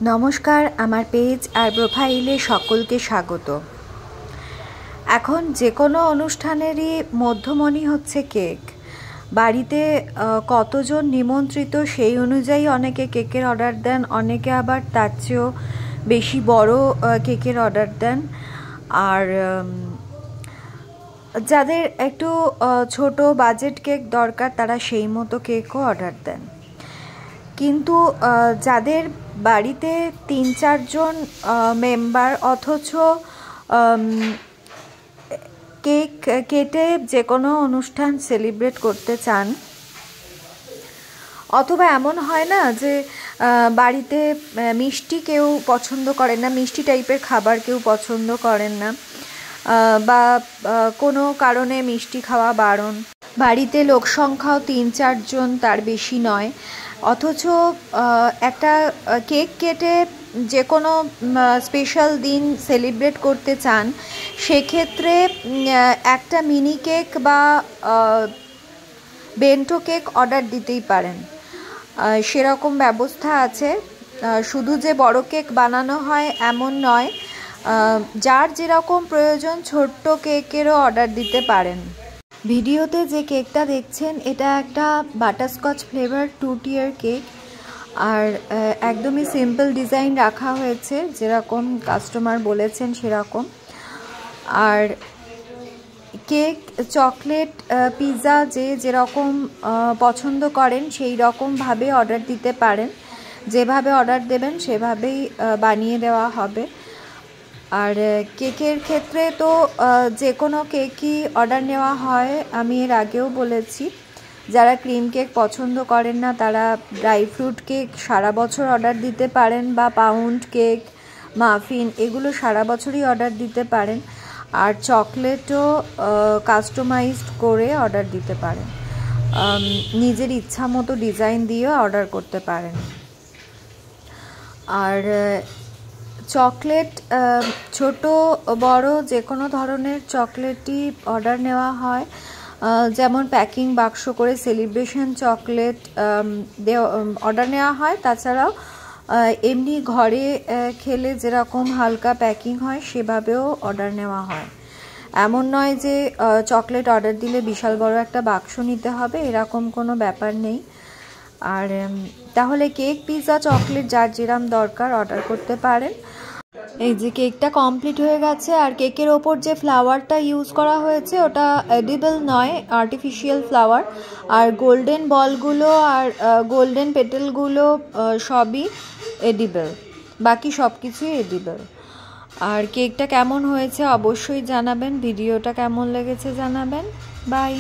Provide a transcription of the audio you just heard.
নমস্কার, আমার পেজ আর প্রোফাইলে সকলকে স্বাগত। এখন যে কোনো অনুষ্ঠানেরই মধ্যমণি হচ্ছে কেক। বাড়িতে কতজন নিমন্ত্রিত সেই অনুযায়ী অনেকে কেকের অর্ডার দেন, অনেকে আবার তার চেয়েও বেশি বড় কেকের অর্ডার দেন। আর যাদের একটু ছোট বাজেট কেক দরকার তারা সেই মতো কেকও অর্ডার দেন। কিন্তু যাদের বাড়িতে ৩-৪ জন মেম্বার অথচ কেক কেটে যে কোনো অনুষ্ঠান সেলিব্রেট করতে চান, অথবা এমন হয় না যে বাড়িতে মিষ্টি কেউ পছন্দ করেন না, মিষ্টি টাইপের খাবার কেউ পছন্দ করেন না, বা কোনো কারণে মিষ্টি খাওয়া বারণ, বাড়িতে লোক সংখ্যাও ৩-৪ জন, তার বেশি নয়, অথচ একটা কেক কেটে যে কোনো স্পেশাল দিন সেলিব্রেট করতে চান, সেক্ষেত্রে একটা মিনি কেক বা বেন্টো কেক অর্ডার দিতেই পারেন। সেরকম ব্যবস্থা আছে। শুধু যে বড় কেক বানানো হয় এমন নয়, যার যেরকম প্রয়োজন ছোট্ট কেকেরও অর্ডার দিতে পারেন। ভিডিওতে যে কেকটা দেখছেন এটা একটা বাটারস্কচ ফ্লেভার 2 টিয়ার কেক, আর একদমই সিম্পল ডিজাইন রাখা হয়েছে, যেরকম কাস্টমার বলেছেন সেরকম। আর কেক, চকলেট, পিৎজা যে যেরকম পছন্দ করেন সেই রকমভাবে অর্ডার দিতে পারেন। যেভাবে অর্ডার দেবেন সেভাবেই বানিয়ে দেওয়া হবে। আর কেকের ক্ষেত্রে তো যে কোনো কেকই অর্ডার নেওয়া হয়। আমি এর আগেও বলেছি, যারা ক্রিম কেক পছন্দ করেন না তারা ড্রাই ফ্রুট কেক সারা বছর অর্ডার দিতে পারেন, বা পাউন্ড কেক, মাফিন, এগুলো সারা বছরই অর্ডার দিতে পারেন। আর চকলেটও কাস্টমাইজড করে অর্ডার দিতে পারেন, নিজের ইচ্ছা মতো ডিজাইন দিয়েও অর্ডার করতে পারেন। আর চকলেট ছোট বড় যে কোনো ধরনের চকলেটই অর্ডার নেওয়া হয়, যেমন প্যাকিং বাক্স করে সেলিব্রেশন চকলেট অর্ডার নেওয়া হয়। তাছাড়াও এমনি ঘরে খেলে যেরকম হালকা প্যাকিং হয় সেভাবেও অর্ডার নেওয়া হয়। এমন নয় যে চকলেট অর্ডার দিলে বিশাল বড় একটা বাক্স নিতে হবে, এরকম কোনো ব্যাপার নেই। আর তাহলে কেক, পিৎজা, চকলেট যার যেরকম দরকার অর্ডার করতে পারেন। এই যে কেকটা কমপ্লিট হয়ে গেছে, আর কেকের ওপর যে ফ্লাওয়ারটা ইউজ করা হয়েছে ওটা এডিবল নয়, আর্টিফিশিয়াল ফ্লাওয়ার। আর গোল্ডেন বলগুলো আর গোল্ডেন পেটেলগুলো সবই এডিবল, বাকি সব কিছুই এডিবল। আর কেকটা কেমন হয়েছে অবশ্যই জানাবেন, ভিডিওটা কেমন লেগেছে জানাবেন। বাই।